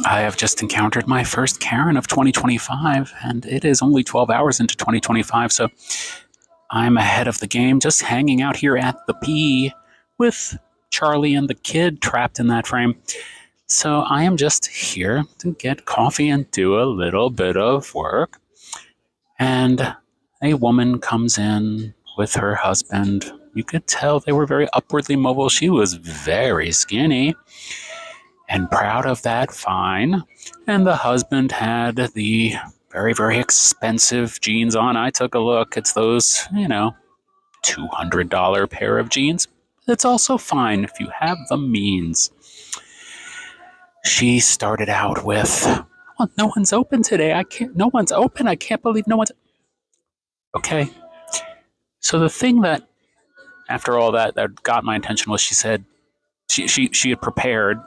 I have just encountered my first Karen of 2025, and it is only 12 hours into 2025, so I'm ahead of the game, just hanging out here at the P with Charlie and the kid trapped in that frame. So I am just here to get coffee and do a little bit of work. And a woman comes in with her husband. You could tell they were very upwardly mobile. She was very skinny and proud of that, fine. And the husband had the very, very expensive jeans on. I took a look. It's those, $200 pair of jeans. It's also fine if you have the means. She started out with, well, no one's open today. No one's open. I can't believe no one's. Okay. So the thing that, after all that got my attention was she said she had prepared,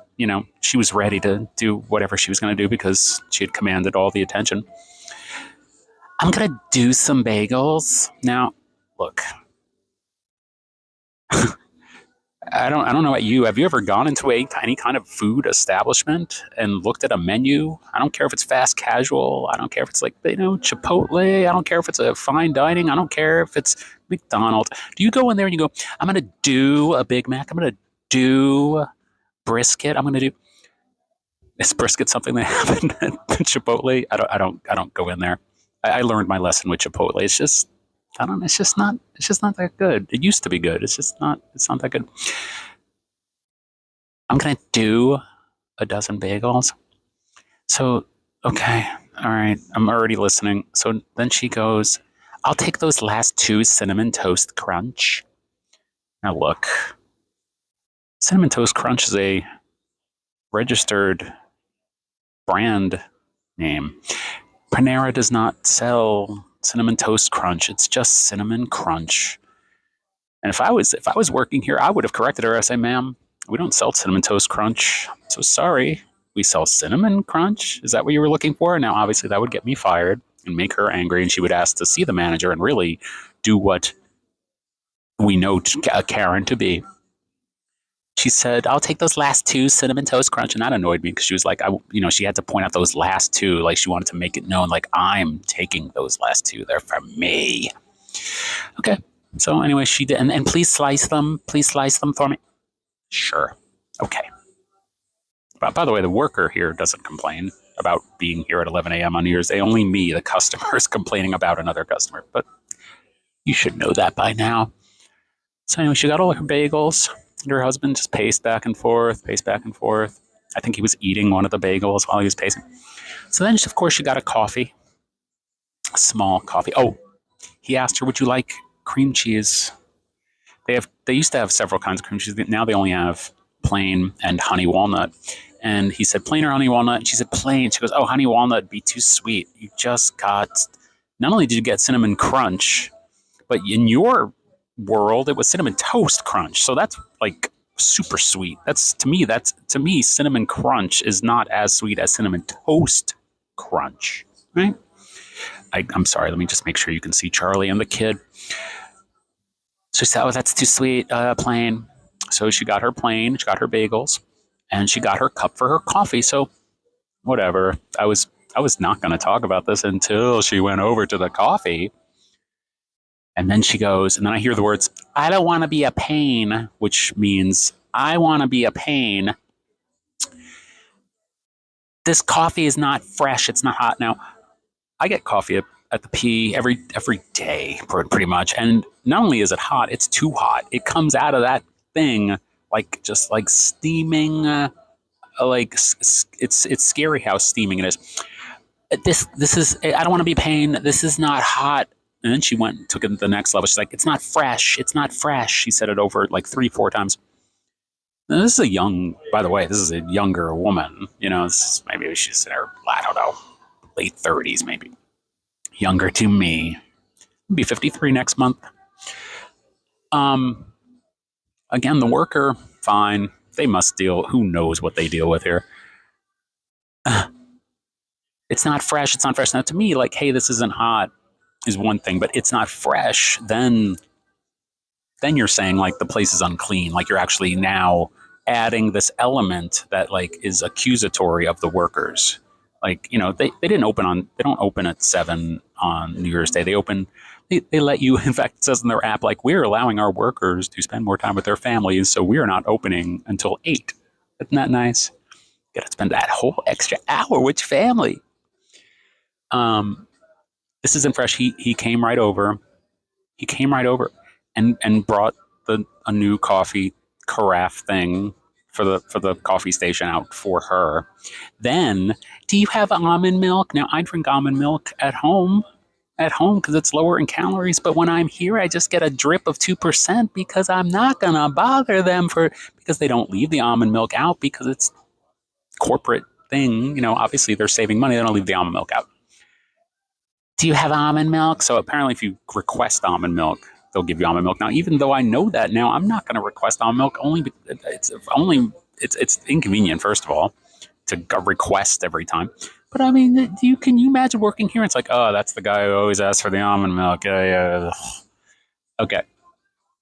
she was ready to do whatever she was going to do because she had commanded all the attention. I'm going to do some bagels. Now, look, I don't know about you. Have you ever gone into any kind of food establishment and looked at a menu? I don't care if it's fast casual. I don't care if it's like, Chipotle. I don't care if it's a fine dining. I don't care if it's McDonald's. Do you go in there and you go, I'm going to do a Big Mac. I'm going to do brisket. I'm going to do. Is brisket something they have in Chipotle? I don't go in there. I learned my lesson with Chipotle. It's just, I don't know. It's just not that good. It used to be good. It's not that good. I'm going to do a dozen bagels. So, okay. All right. I'm already listening. So then she goes, I'll take those last 2 Cinnamon Toast Crunch. Now look, Cinnamon Toast Crunch is a registered brand name. Panera does not sell Cinnamon Toast Crunch. It's just Cinnamon Crunch. And if I was working here, I would have corrected her. I say, ma'am, we don't sell Cinnamon Toast Crunch. So sorry. We sell Cinnamon Crunch. Is that what you were looking for? Now, obviously, that would get me fired and make her angry, and she would ask to see the manager and really do what we know Karen to be. She said, I'll take those last 2 Cinnamon Toast Crunch. And that annoyed me because she was like, she had to point out those last 2. Like she wanted to make it known, like, I'm taking those last 2. They're for me. Okay. So anyway, she did. And please slice them. Please slice them for me. Sure. Okay. But by the way, the worker here doesn't complain about being here at 11 a.m. on New Year's Day. Only me, the customer, is complaining about another customer. But you should know that by now. So anyway, she got all her bagels. And her husband just paced back and forth. I think he was eating one of the bagels while he was pacing. So then, of course, she got a coffee. A small coffee. Oh, he asked her, would you like cream cheese? They used to have several kinds of cream cheese. Now they only have plain and honey walnut. And he said, plain or honey walnut? And she said, plain. She goes, oh, honey walnut would be too sweet. You just got, not only did you get Cinnamon Crunch, but in your world, it was Cinnamon Toast Crunch. So that's like super sweet. To me, Cinnamon Crunch is not as sweet as Cinnamon Toast Crunch, right? I'm sorry. Let me just make sure you can see Charlie and the kid. So she said, oh, that's too sweet, plain. So she got her plain, she got her bagels, and she got her cup for her coffee. So whatever. I was not going to talk about this until she went over to the coffee. And then she goes, and then I hear the words, I don't want to be a pain, which means I want to be a pain. This coffee is not fresh. It's not hot. Now, I get coffee at the P every day, pretty much. And not only is it hot, it's too hot. It comes out of that thing just like steaming. It's scary how steaming it is. This is, I don't want to be a pain. This is not hot. And then she went and took it to the next level. She's like, it's not fresh. It's not fresh. She said it over like 3-4 times. Now, this is this is a younger woman. Maybe she's in her, I don't know, late 30s, maybe. Younger to me. I'll be 53 next month. Again, the worker, fine. They must deal, who knows what they deal with here. It's not fresh. It's not fresh. Now, to me, like, hey, this isn't hot is one thing, but it's not fresh, then you're saying like the place is unclean, like you're actually now adding this element that like is accusatory of the workers. Like, they don't open at 7 on New Year's Day. They let you, in fact, it says in their app, like, we're allowing our workers to spend more time with their families, so we are not opening until 8. Isn't that nice? Got to spend that whole extra hour with your family. This isn't fresh. He came right over. He came right over and brought a new coffee carafe thing for the coffee station out for her. Then, do you have almond milk? Now, I drink almond milk at home because it's lower in calories. But when I'm here, I just get a drip of 2% because I'm not going to bother them because they don't leave the almond milk out because it's corporate thing. Obviously they're saving money. They don't leave the almond milk out. Do you have almond milk? So apparently if you request almond milk, they'll give you almond milk. Now, even though I know that now, I'm not going to request almond milk. It's inconvenient, first of all, to request every time. But I mean, can you imagine working here? It's like, oh, that's the guy who always asks for the almond milk. Yeah. Okay.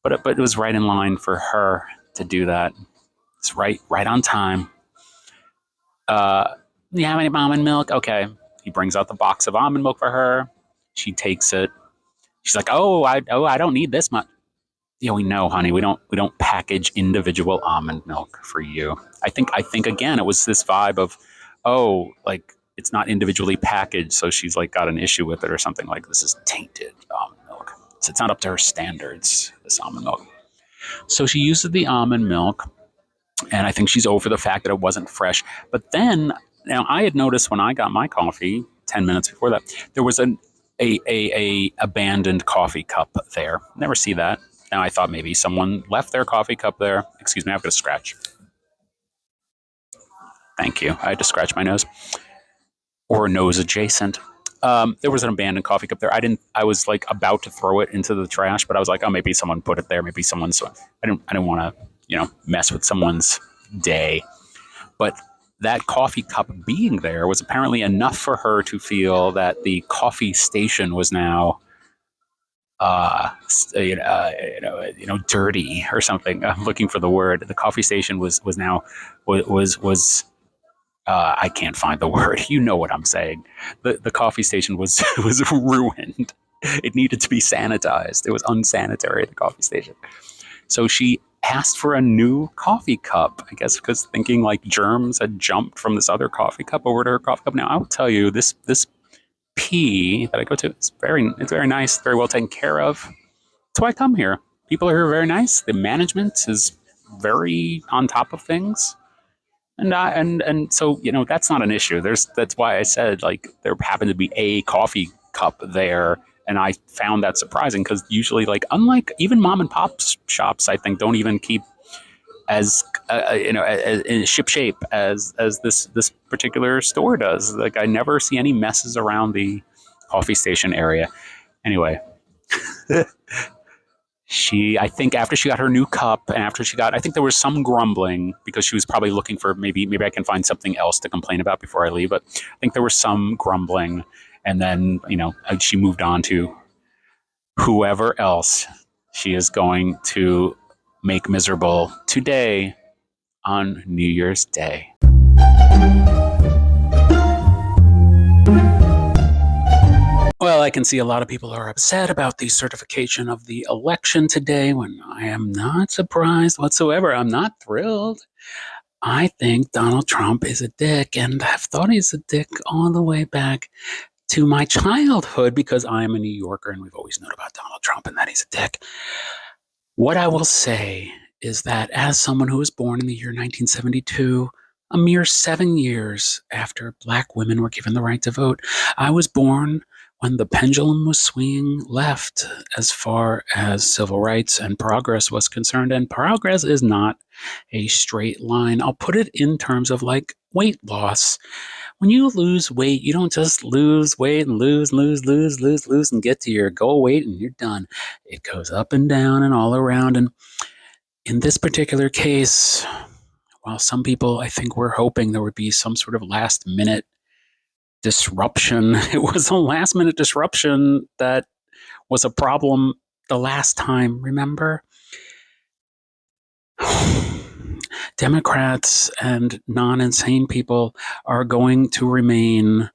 But it was right in line for her to do that. It's right on time. You have any almond milk? Okay. He brings out the box of almond milk for her. She takes it. She's like, I don't need this much. Yeah, we know, honey. We don't package individual almond milk for you. I think again, it was this vibe of, like it's not individually packaged, so she's like got an issue with it or something. Like this is tainted almond milk. So it's not up to her standards, this almond milk. So she uses the almond milk, and I think she's over the fact that it wasn't fresh. But then, now I had noticed when I got my coffee 10 minutes before that, there was a abandoned coffee cup there. Never see that. Now I thought maybe someone left their coffee cup there. Excuse me, I've got to scratch. Thank you. I had to scratch my nose. Or nose adjacent. There was an abandoned coffee cup there. I was like about to throw it into the trash, but I was like, oh, maybe someone put it there. Maybe someone's. I didn't want to, mess with someone's day. But that coffee cup being there was apparently enough for her to feel that the coffee station was now, dirty or something. I'm looking for the word. The coffee station was now I can't find the word. You know what I'm saying. The coffee station was ruined. It needed to be sanitized. It was unsanitary at the coffee station. So she asked for a new coffee cup, I guess because thinking like germs had jumped from this other coffee cup over to her coffee cup. Now, I will tell you, this P that I go to, it's very nice, very well taken care of. That's why I come here. People are here very nice. The management is very on top of things. And so, that's not an issue. That's why I said, like, there happened to be a coffee cup there. And I found that surprising because usually, like, unlike even mom and pop shops, I think don't even keep as in ship shape as this particular store does. Like, I never see any messes around the coffee station area. Anyway, I think after she got her new cup and I think there was some grumbling because she was probably looking for maybe I can find something else to complain about before I leave. But I think there was some grumbling. And then, she moved on to whoever else she is going to make miserable today on New Year's Day. Well, I can see a lot of people are upset about the certification of the election today when I am not surprised whatsoever. I'm not thrilled. I think Donald Trump is a dick, and I've thought he's a dick all the way back to my childhood because I am a New Yorker and we've always known about Donald Trump and that he's a dick. What I will say is that as someone who was born in the year 1972, a mere 7 years after Black women were given the right to vote, I was born when the pendulum was swinging left as far as civil rights and progress was concerned. And progress is not a straight line. I'll put it in terms of like weight loss. When you lose weight, you don't just lose weight and lose and get to your goal weight and you're done. It goes up and down and all around. And in this particular case, while some people, I think, were hoping there would be some sort of last minute disruption, it was a last minute disruption that was a problem the last time, remember? Democrats and non-insane people are going to remain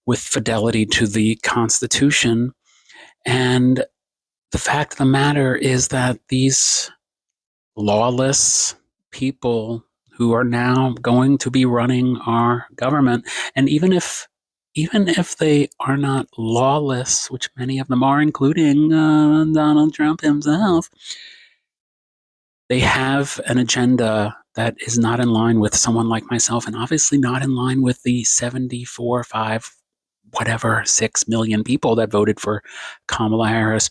with fidelity to the Constitution. And the fact of the matter is that these lawless people who are now going to be running our government, and even if they are not lawless, which many of them are, including Donald Trump himself, they have an agenda that is not in line with someone like myself, and obviously not in line with the 74, 5, whatever, 6 million people that voted for Kamala Harris,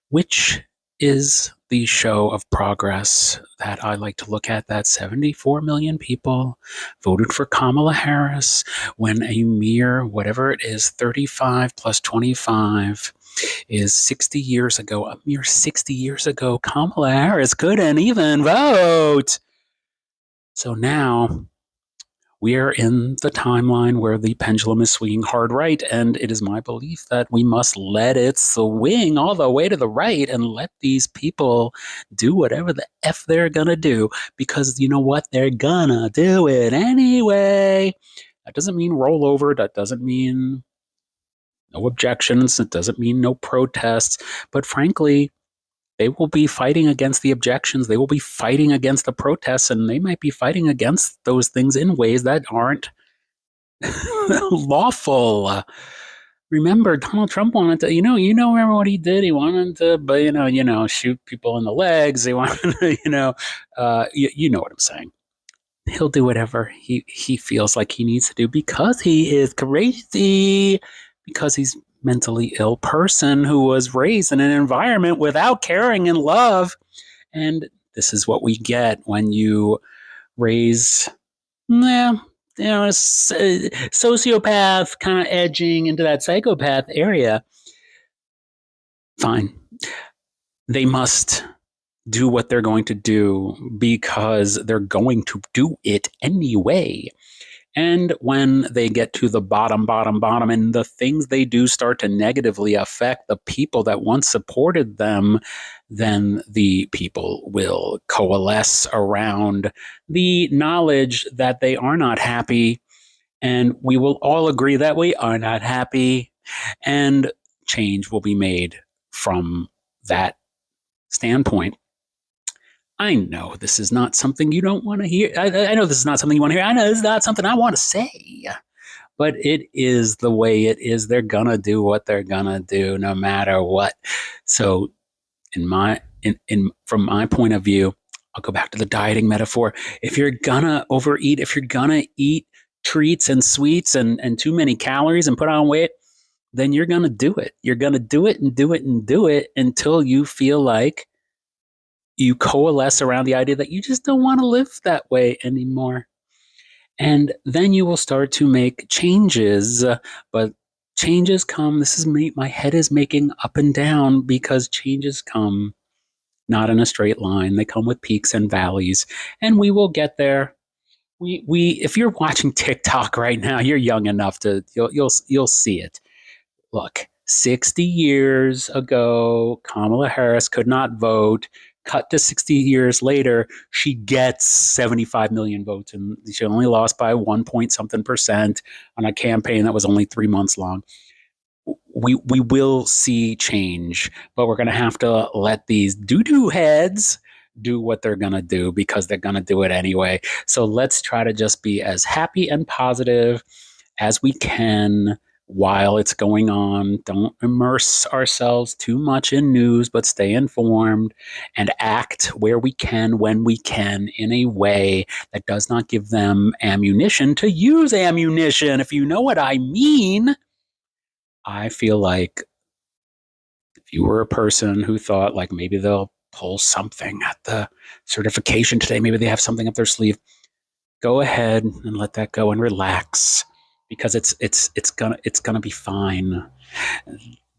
which is the show of progress that I like to look at. That 74 million people voted for Kamala Harris when a mere, whatever it is, 35 plus 25 is 60 years ago. A mere 60 years ago, Kamala Harris couldn't even vote. So now we are in the timeline where the pendulum is swinging hard right, and it is my belief that we must let it swing all the way to the right and let these people do whatever the F they're gonna do, because you know what? They're gonna do it anyway. That doesn't mean roll over. That doesn't mean no objections. It doesn't mean no protests. But frankly, they will be fighting against the objections. They will be fighting against the protests, and they might be fighting against those things in ways that aren't lawful. Remember, Donald Trump wanted to, remember what he did? He wanted to, but shoot people in the legs. He wanted to, you know what I'm saying. He'll do whatever he feels like he needs to do because he is crazy, because he's mentally ill person who was raised in an environment without caring and love. And this is what we get when you raise, a sociopath kind of edging into that psychopath area. Fine. They must do what they're going to do because they're going to do it anyway. And when they get to the bottom, and the things they do start to negatively affect the people that once supported them, then the people will coalesce around the knowledge that they are not happy. And we will all agree that we are not happy. And change will be made from that standpoint. I know this is not something you don't want to hear. I know this is not something you want to hear. I know this is not something I want to say. But it is the way it is. They're going to do what they're going to do no matter what. So from my point of view, I'll go back to the dieting metaphor. If you're going to overeat, if you're going to eat treats and sweets and too many calories and put on weight, then you're going to do it. You're going to do it and do it and do it until you feel like you coalesce around the idea that you just don't want to live that way anymore. And then you will start to make changes, but changes come. This is me. My head is making up and down because changes come not in a straight line. They come with peaks and valleys, and we will get there. If you're watching TikTok right now, you're young enough to you'll see it. Look, 60 years ago, Kamala Harris could not vote. Cut to 60 years later, she gets 75 million votes, and she only lost by 1 point something percent on a campaign that was only 3 months long. We will see change, but we're going to have to let these doo-doo heads do what they're going to do because they're going to do it anyway. So let's try to just be as happy and positive as we can while it's going on. Don't immerse ourselves too much in news, but stay informed and act where we can, when we can, in a way that does not give them ammunition to use ammunition, if you know what I mean. I feel like if you were a person who thought like maybe they'll pull something at the certification today, maybe they have something up their sleeve, go ahead and let that go and relax. Because it's gonna be fine.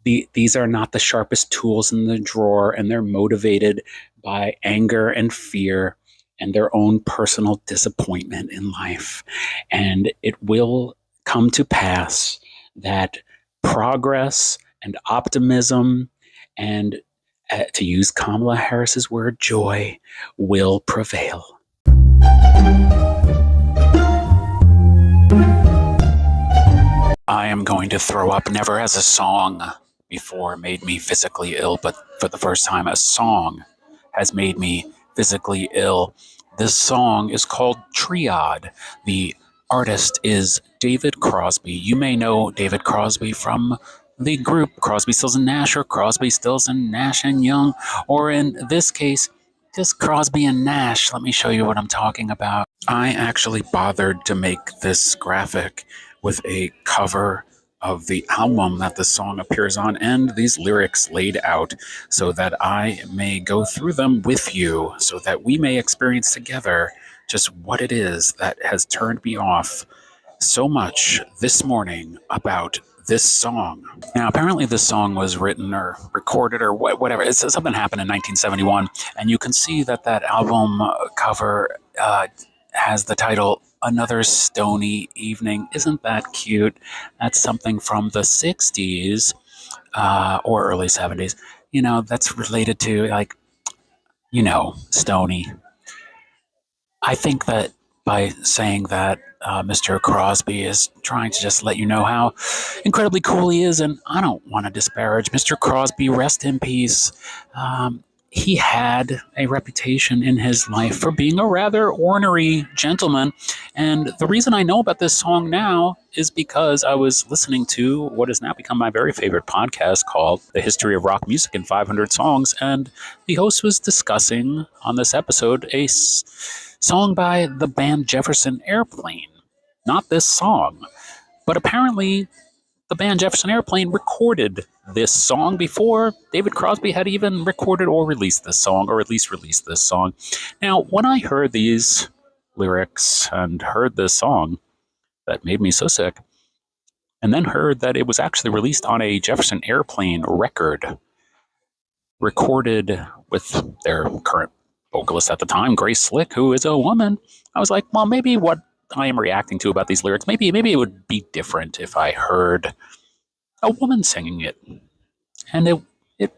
These are not the sharpest tools in the drawer, and they're motivated by anger and fear and their own personal disappointment in life. And it will come to pass that progress and optimism and, to use Kamala Harris's word, joy, will prevail. I am going to throw up. Never has a song before made me physically ill, but for the first time, a song has made me physically ill. This song is called Triad. The artist is David Crosby. You may know David Crosby from the group Crosby, Stills and Nash, or Crosby, Stills and Nash and Young, or in this case, just Crosby and Nash. Let me show you what I'm talking about. I actually bothered to make this graphic with a cover of the album that the song appears on and these lyrics laid out so that I may go through them with you, so that we may experience together just what it is that has turned me off so much this morning about this song. Now, apparently this song was written or recorded or whatever. Something happened in 1971, and you can see that that album cover has the title Another Stony Evening. Isn't that cute? That's something from the 60s or early 70s. You know, that's related to, like, you know, stony. I think that by saying that, Mr. Crosby is trying to just let you know how incredibly cool he is, and I don't want to disparage Mr. Crosby. Rest in peace. He had a reputation in his life for being a rather ornery gentleman, and the reason I know about this song now is because I was listening to what has now become my very favorite podcast called The History of Rock Music in 500 Songs, and the host was discussing on this episode a song by the band Jefferson Airplane. Not this song, but apparently the band Jefferson Airplane recorded this song before David Crosby had even recorded or released this song, or at least released this song. Now, when I heard these lyrics and heard this song that made me so sick, and then heard that it was actually released on a Jefferson Airplane record, recorded with their current vocalist at the time, Grace Slick, who is a woman, I was like, well, maybe what I am reacting to about these lyrics, maybe it would be different if I heard a woman singing it. And it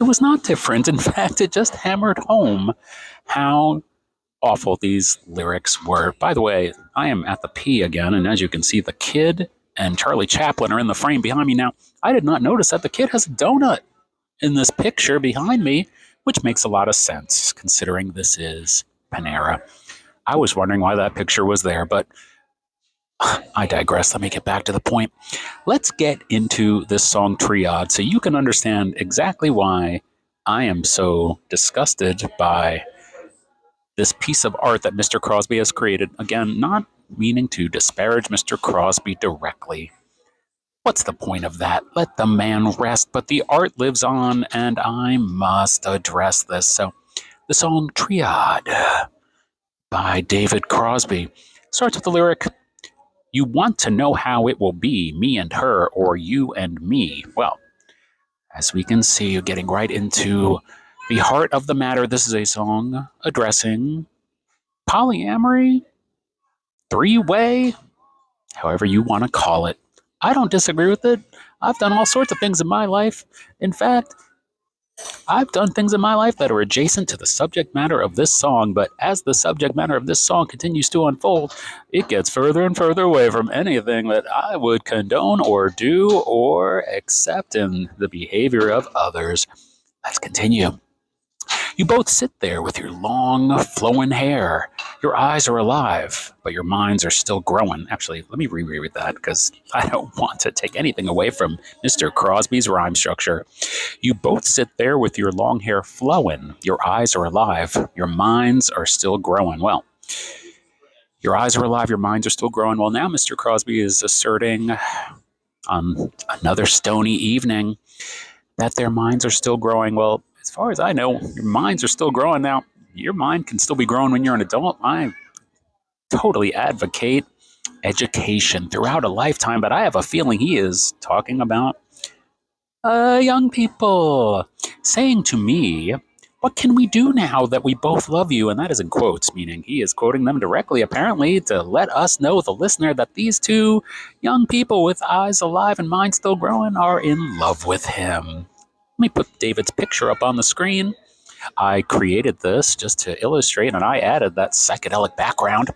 was not different. In fact, it just hammered home how awful these lyrics were. By the way, I am at the P again, and as you can see, the kid and Charlie Chaplin are in the frame behind me now. I did not notice that the kid has a donut in this picture behind me, which makes a lot of sense considering this is Panera. I was wondering why that picture was there, but I digress. Let me get back to the point. Let's get into this song Triad so you can understand exactly why I am so disgusted by this piece of art that Mr. Crosby has created. Again, not meaning to disparage Mr. Crosby directly. What's the point of that? Let the man rest, but the art lives on, and I must address this. So, the song Triad by David Crosby starts with the lyric, "You want to know how it will be, me and her, or you and me." Well, as we can see, getting right into the heart of the matter, this is a song addressing polyamory, three-way, however you want to call it. I don't disagree with it. I've done all sorts of things in my life. In fact, I've done things in my life that are adjacent to the subject matter of this song, but as the subject matter of this song continues to unfold, it gets further and further away from anything that I would condone or do or accept in the behavior of others. Let's continue. You both sit there with your long, flowing hair. Your eyes are alive, but your minds are still growing. Actually, let me reread that because I don't want to take anything away from Mr. Crosby's rhyme structure. You both sit there with your long hair flowing. Your eyes are alive. Your minds are still growing. Well, your eyes are alive. Your minds are still growing. Well, now Mr. Crosby is asserting on another stony evening that their minds are still growing. Well, as far as I know, your minds are still growing. Now, your mind can still be growing when you're an adult. I totally advocate education throughout a lifetime, but I have a feeling he is talking about young people, saying to me, what can we do now that we both love you? And that is in quotes, meaning he is quoting them directly, apparently, to let us know, the listener, that these two young people with eyes alive and minds still growing are in love with him. Let me put David's picture up on the screen. I created this just to illustrate, and I added that psychedelic background.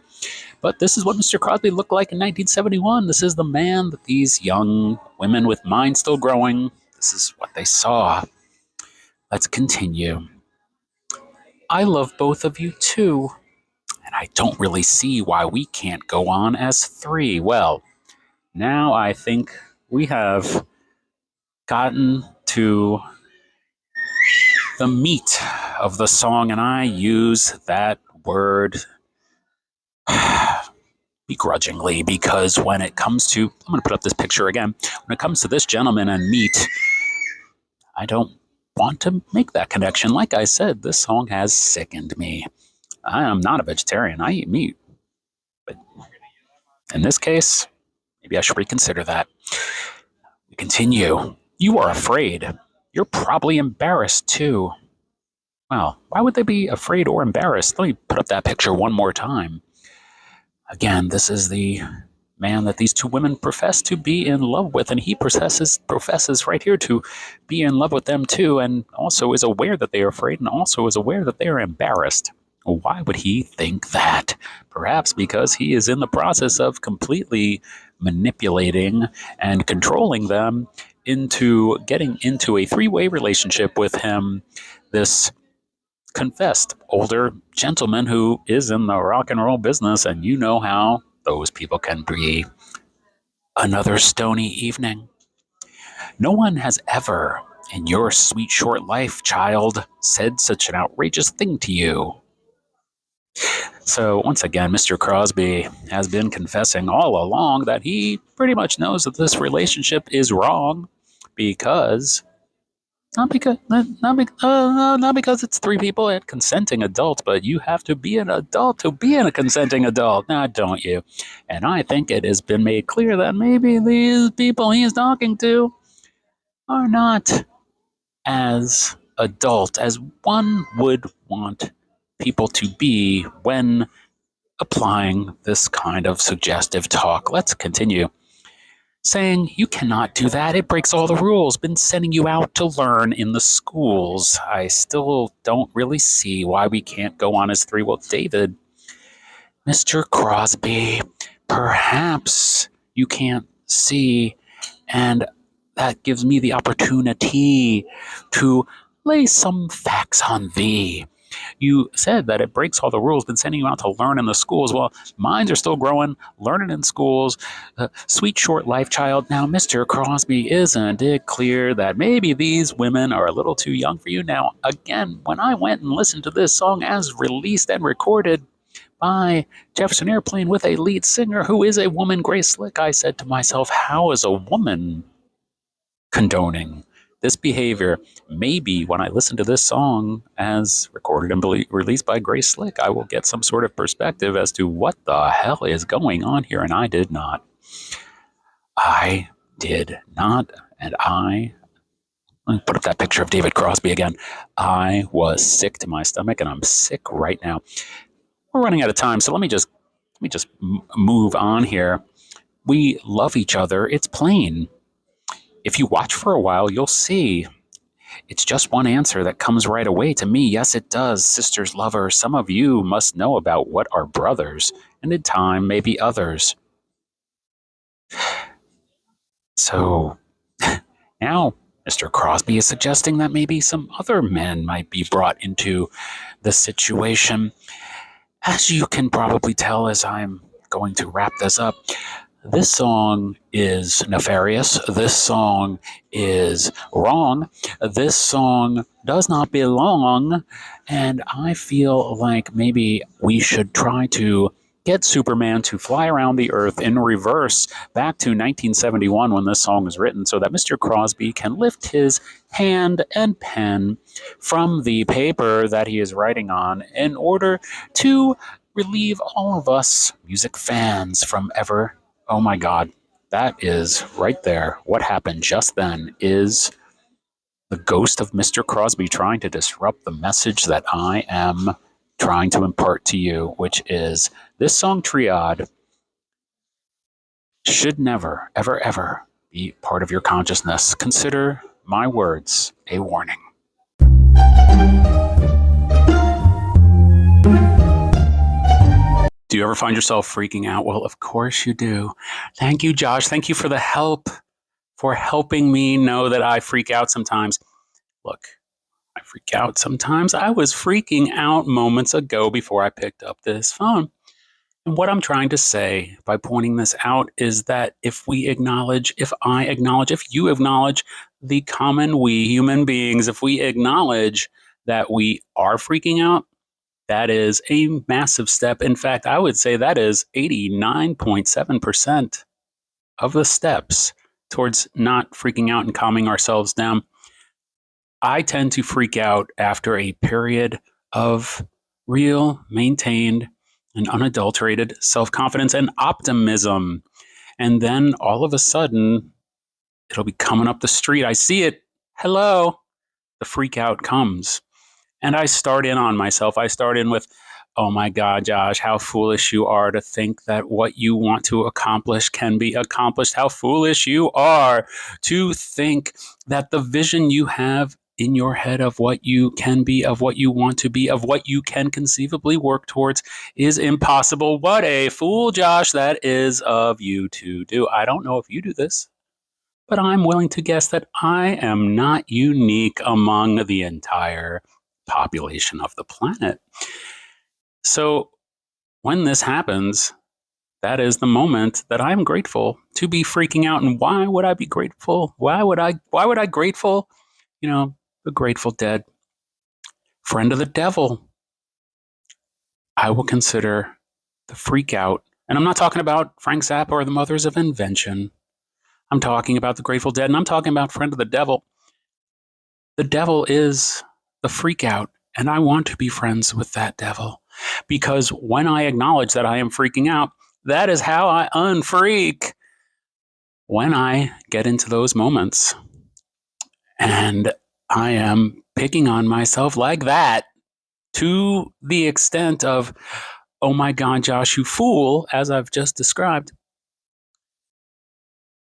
But this is what Mr. Crosby looked like in 1971. This is the man that these young women with minds still growing, this is what they saw. Let's continue. I love both of you too, and I don't really see why we can't go on as three. Well, now I think we have gotten to the meat of the song, and I use that word begrudgingly because when it comes to, I'm going to put up this picture again, when it comes to this gentleman and meat, I don't want to make that connection. Like I said, this song has sickened me. I am not a vegetarian. I eat meat. But in this case, maybe I should reconsider that. We continue. You are afraid. You're probably embarrassed too. Well, why would they be afraid or embarrassed? Let me put up that picture one more time. Again, this is the man that these two women profess to be in love with, and he professes right here to be in love with them too, and also is aware that they are afraid, and also is aware that they are embarrassed. Why would he think that? Perhaps because he is in the process of completely manipulating and controlling them into getting into a three-way relationship with him, this confessed older gentleman who is in the rock and roll business, and you know how those people can be. Another stony evening. No one has ever, in your sweet short life, child, said such an outrageous thing to you. So once again, Mr. Crosby has been confessing all along that he pretty much knows that this relationship is wrong because not because it's three people and consenting adults, but you have to be an adult to be a consenting adult. Now, don't you? And I think it has been made clear that maybe these people he is talking to are not as adult as one would want people to be when applying this kind of suggestive talk. Let's continue. Saying, you cannot do that. It breaks all the rules. Been sending you out to learn in the schools. I still don't really see why we can't go on as three. Well, David, Mr. Crosby, perhaps you can't see, and that gives me the opportunity to lay some facts on thee. You said that it breaks all the rules, been sending you out to learn in the schools. Well, minds are still growing, learning in schools, sweet short life, child. Now, Mr. Crosby, isn't it clear that maybe these women are a little too young for you? Now, again, when I went and listened to this song as released and recorded by Jefferson Airplane with a lead singer who is a woman, Grace Slick, I said to myself, how is a woman condoning this behavior? Maybe when I listen to this song as recorded and released by Grace Slick, I will get some sort of perspective as to what the hell is going on here, and I did not. I did not, and let me put up that picture of David Crosby again. I was sick to my stomach, and I'm sick right now. We're running out of time, so let me just move on here. We love each other. It's plain. If you watch for a while, you'll see. It's just one answer that comes right away to me. Yes, it does. Sisters, lovers, some of you must know about what are brothers, and in time, maybe others. So now Mr. Crosby is suggesting that maybe some other men might be brought into the situation. As you can probably tell as I'm going to wrap this up, this song is nefarious. This song is wrong. This song does not belong. And I feel like maybe we should try to get Superman to fly around the earth in reverse back to 1971 when this song was written so that Mr. Crosby can lift his hand and pen from the paper that he is writing on in order to relieve all of us music fans from ever. Oh my God, that is right there. What happened just then is the ghost of Mr. Crosby trying to disrupt the message that I am trying to impart to you, which is this song triad should never, ever, ever be part of your consciousness. Consider my words a warning. Do you ever find yourself freaking out? Well, of course you do. Thank you, Josh. Thank you for the help, for helping me know that I freak out sometimes. Look, I freak out sometimes. I was freaking out moments ago before I picked up this phone. And what I'm trying to say by pointing this out is that if we acknowledge, if I acknowledge, if you acknowledge the common we human beings, if we acknowledge that we are freaking out, that is a massive step. In fact, I would say that is 89.7% of the steps towards not freaking out and calming ourselves down. I tend to freak out after a period of real, maintained, and unadulterated self-confidence and optimism. And then all of a sudden, it'll be coming up the street. I see it. Hello. The freak out comes. And I start in on myself. I start in with, oh my God, Josh, how foolish you are to think that what you want to accomplish can be accomplished. How foolish you are to think that the vision you have in your head of what you can be, of what you want to be, of what you can conceivably work towards is impossible. What a fool, Josh, that is of you to do. I don't know if you do this, but I'm willing to guess that I am not unique among the entire population of the planet. So when this happens, that is the moment that I'm grateful to be freaking out. And why would I be grateful? Why would I grateful? You know, the Grateful Dead, friend of the devil. I will consider the freak out. And I'm not talking about Frank Zappa or the Mothers of Invention. I'm talking about the Grateful Dead, and I'm talking about friend of the devil. The devil is the freak out, and I want to be friends with that devil. Because when I acknowledge that I am freaking out, that is how I unfreak. When I get into those moments and I am picking on myself like that to the extent of, oh my God, Josh, you fool, as I've just described,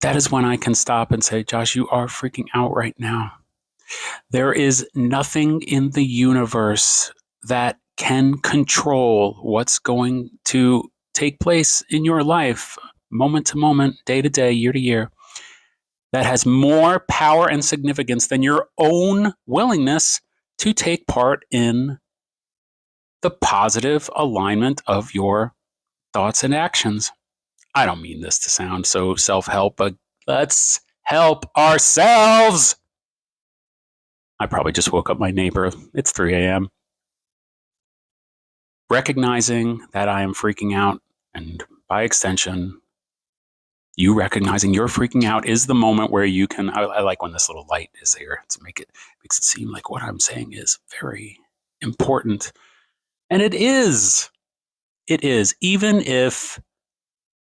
that is when I can stop and say, Josh, you are freaking out right now. There is nothing in the universe that can control what's going to take place in your life, moment to moment, day to day, year to year, that has more power and significance than your own willingness to take part in the positive alignment of your thoughts and actions. I don't mean this to sound so self-help, but let's help ourselves. I probably just woke up my neighbor. It's 3 a.m. Recognizing that I am freaking out, and by extension, you recognizing you're freaking out is the moment where you can, I like when this little light is there to makes it seem like what I'm saying is very important. And it is, even if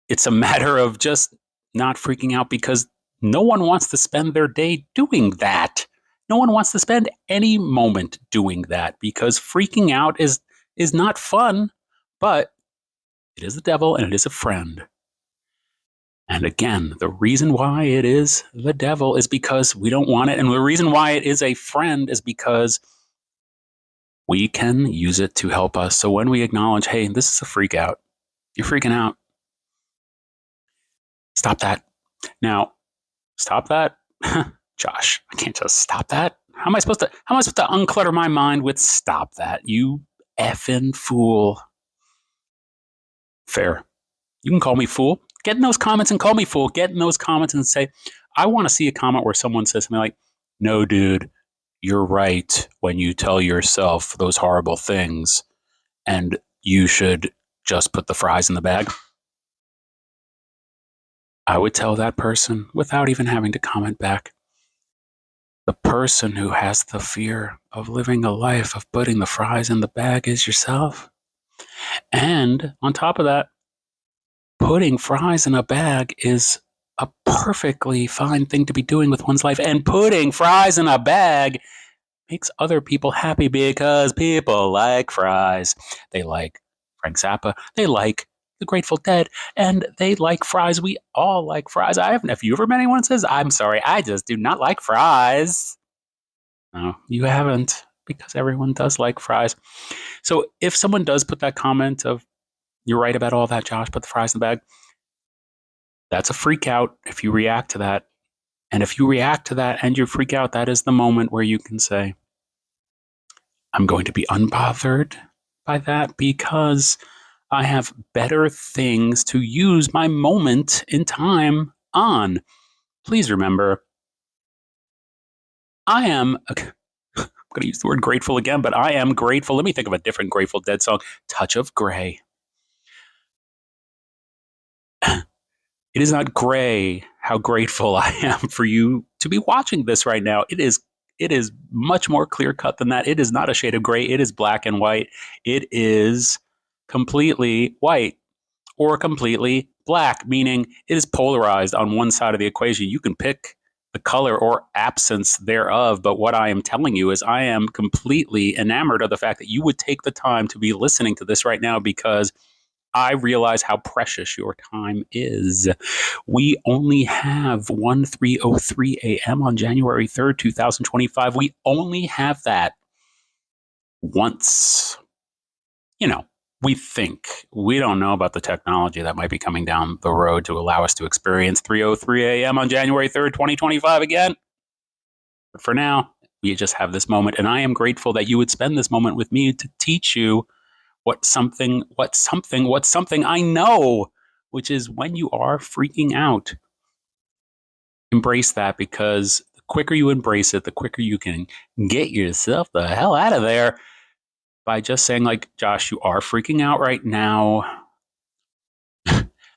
it's a matter of just not freaking out, because no one wants to spend their day doing that. No one wants to spend any moment doing that, because freaking out is not fun, but it is the devil and it is a friend. And again, the reason why it is the devil is because we don't want it. And the reason why it is a friend is because we can use it to help us. So when we acknowledge, hey, this is a freak out, you're freaking out, stop that. Now, stop that. Josh, I can't just stop that. How am I supposed to unclutter my mind with stop that? You effing fool. Fair. You can call me fool. Get in those comments and call me fool. Get in those comments and say, I want to see a comment where someone says something like, no, dude, you're right when you tell yourself those horrible things, and you should just put the fries in the bag. I would tell that person without even having to comment back. The person who has the fear of living a life of putting the fries in the bag is yourself. And on top of that, putting fries in a bag is a perfectly fine thing to be doing with one's life. And putting fries in a bag makes other people happy because people like fries. They like Frank Zappa. They like the Grateful Dead. And they like fries. We all like fries. Have you ever met anyone who says, I'm sorry, I just do not like fries? No, you haven't, because everyone does like fries. So if someone does put that comment of, You're right about all that, Josh. Put the fries in the bag. That's a freak out if you react to that. And if you react to that and you freak out, that is the moment where you can say, I'm going to be unbothered by that because I have better things to use my moment in time on. Please remember, I am, I'm going to use the word grateful again, but I am grateful. Let me think of a different Grateful Dead song. Touch of Grey. It is not gray how grateful I am for you to be watching this right now. It is much more clear cut than that. It is not a shade of gray. It is black and white. It is completely white or completely black, meaning it is polarized on one side of the equation. You can pick the color or absence thereof, but what I am telling you is I am completely enamored of the fact that you would take the time to be listening to this right now because I realize how precious your time is. We only have 13:03 a.m. on January 3rd, 2025. We only have that once. You know, we think. We don't know about the technology that might be coming down the road to allow us to experience 3:03 a.m. on January 3rd, 2025 again. But for now, we just have this moment, and I am grateful that you would spend this moment with me to teach you what's something I know, which is when you are freaking out, embrace that because the quicker you embrace it, the quicker you can get yourself the hell out of there by just saying, like, Josh, you are freaking out right now.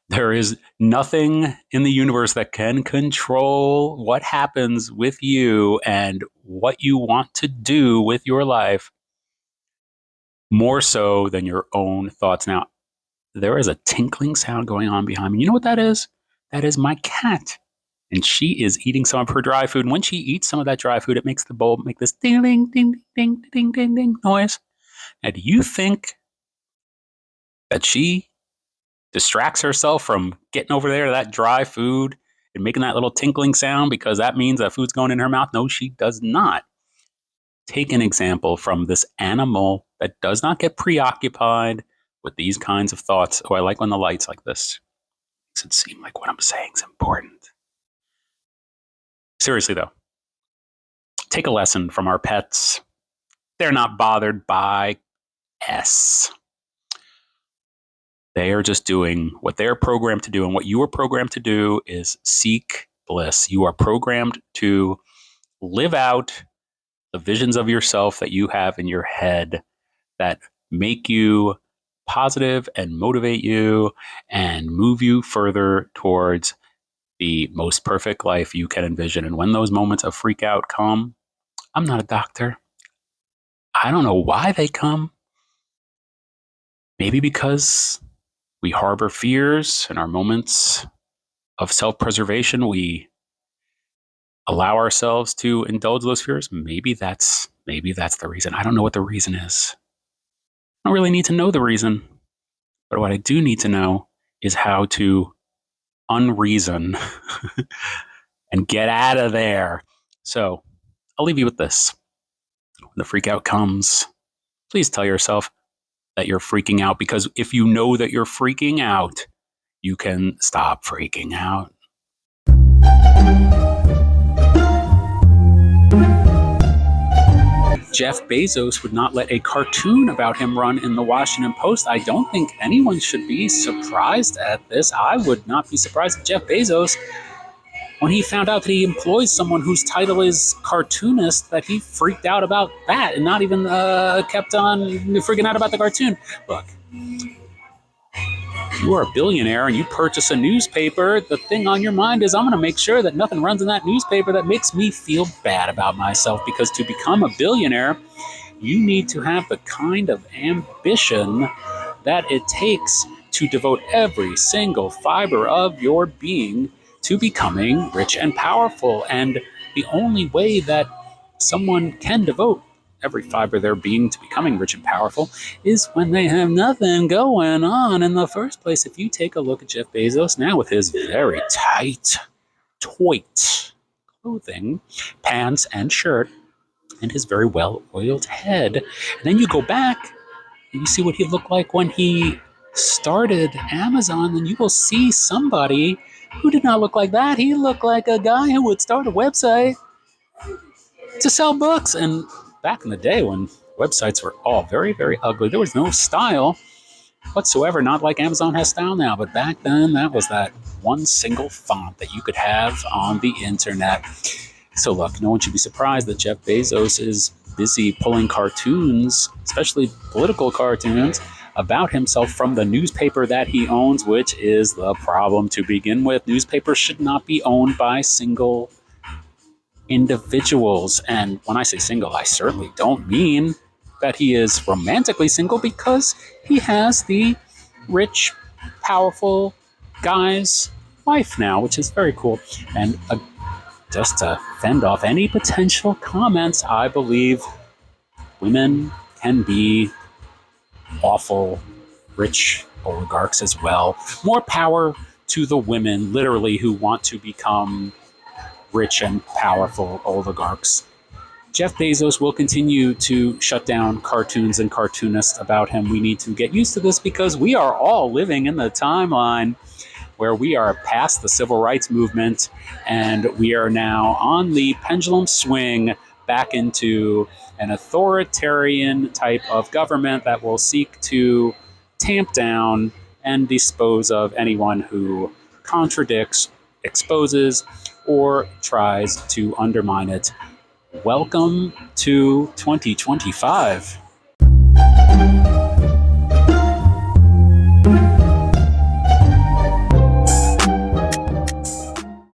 There is nothing in the universe that can control what happens with you and what you want to do with your life more so than your own thoughts. Now, there is a tinkling sound going on behind me. You know what that is? That is my cat. And she is eating some of her dry food. And when she eats some of that dry food, it makes the bowl make this ding, ding, ding, ding, ding, ding, ding noise. And do you think that she distracts herself from getting over there to that dry food and making that little tinkling sound because that means that food's going in her mouth? No, she does not. Take an example from this animal that does not get preoccupied with these kinds of thoughts. Oh, I like when the light's like this. Makes it seem like what I'm saying is important. Seriously, though, take a lesson from our pets. They're not bothered by S. They are just doing what they're programmed to do. And what you are programmed to do is seek bliss. You are programmed to live out the visions of yourself that you have in your head that make you positive and motivate you and move you further towards the most perfect life you can envision. And when those moments of freak out come, I'm not a doctor. I don't know why they come. Maybe because we harbor fears in our moments of self-preservation. We allow ourselves to indulge those fears. Maybe that's the reason. I don't know what the reason is. I don't really need to know the reason. But what I do need to know is how to unreason and get out of there. So I'll leave you with this. When the freak out comes, please tell yourself that you're freaking out, because if you know that you're freaking out, you can stop freaking out. Jeff Bezos would not let a cartoon about him run in the Washington Post. I don't think anyone should be surprised at this. I would not be surprised if Jeff Bezos, when he found out that he employs someone whose title is cartoonist, that he freaked out about that and not even kept on freaking out about the cartoon. Look, if you are a billionaire and you purchase a newspaper, the thing on your mind is, I'm going to make sure that nothing runs in that newspaper that makes me feel bad about myself. Because to become a billionaire, you need to have the kind of ambition that it takes to devote every single fiber of your being to becoming rich and powerful. And the only way that someone can devote every fiber of their being to becoming rich and powerful is when they have nothing going on in the first place. If you take a look at Jeff Bezos now with his very tight clothing, pants and shirt, and his very well-oiled head, and then you go back and you see what he looked like when he started Amazon, then you will see somebody who did not look like that. He looked like a guy who would start a website to sell books. And back in the day when websites were all very, very ugly, there was no style whatsoever, not like Amazon has style now. But back then, that was that one single font that you could have on the internet. So look, no one should be surprised that Jeff Bezos is busy pulling cartoons, especially political cartoons, about himself from the newspaper that he owns, which is the problem to begin with. Newspapers should not be owned by single individuals. And when I say single, I certainly don't mean that he is romantically single, because he has the rich, powerful guy's wife now, which is very cool. And just to fend off any potential comments, I believe women can be awful rich oligarchs as well. More power to the women, literally, who want to become rich and powerful oligarchs. Jeff Bezos will continue to shut down cartoons and cartoonists about him. We need to get used to this, because we are all living in the timeline where we are past the civil rights movement, and we are now on the pendulum swing back into an authoritarian type of government that will seek to tamp down and dispose of anyone who contradicts, exposes, or tries to undermine it. Welcome to 2025.